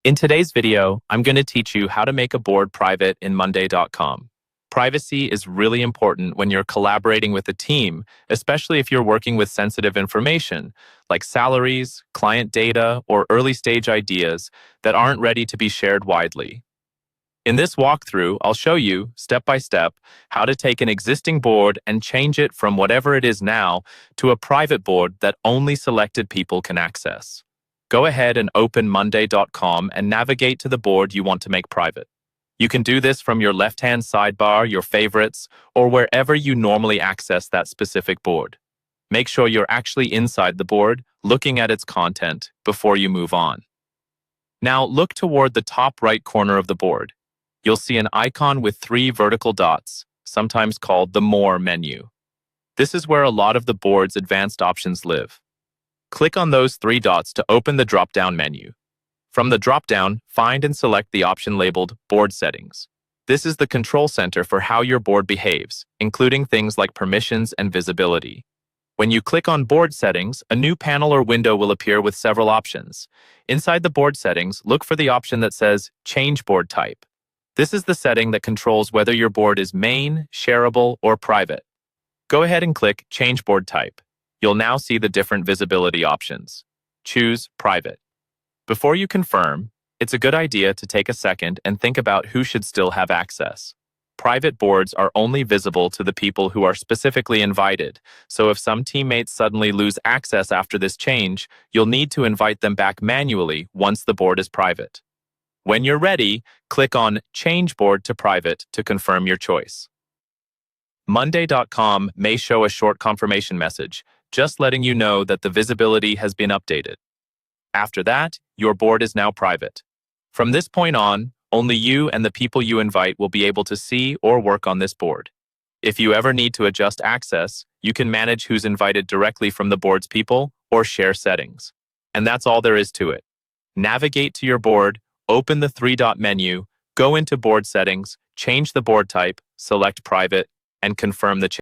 In today's video, I'm going to teach you how to make a board private in Monday.com. Privacy is really important when you're collaborating with a team, especially if you're working with sensitive information like salaries, client data, or early-stage ideas that aren't ready to be shared widely. In this walkthrough, I'll show you, step by step, how to take an existing board and change it from whatever it is now to a private board that only selected people can access. Go ahead and open Monday.com and navigate to the board you want to make private. You can do this from your left-hand sidebar, your favorites, or wherever you normally access that specific board. Make sure you're actually inside the board, looking at its content, before you move on. Now look toward the top right corner of the board. You'll see an icon with 3 vertical dots, sometimes called the More menu. This is where a lot of the board's advanced options live. Click on those 3 dots to open the drop-down menu. From the drop-down, find and select the option labeled Board Settings. This is the control center for how your board behaves, including things like permissions and visibility. When you click on Board Settings, a new panel or window will appear with several options. Inside the board settings, look for the option that says Change Board Type. This is the setting that controls whether your board is main, shareable, or private. Go ahead and click Change Board Type. You'll now see the different visibility options. Choose Private. Before you confirm, it's a good idea to take a second and think about who should still have access. Private boards are only visible to the people who are specifically invited, so if some teammates suddenly lose access after this change, you'll need to invite them back manually once the board is private. When you're ready, click on Change Board to Private to confirm your choice. Monday.com may show a short confirmation message, just letting you know that the visibility has been updated. After that, your board is now private. From this point on, only you and the people you invite will be able to see or work on this board. If you ever need to adjust access, you can manage who's invited directly from the board's people or share settings. And that's all there is to it. Navigate to your board, open the 3-dot menu, go into Board Settings, change the board type, select Private, and confirm the change.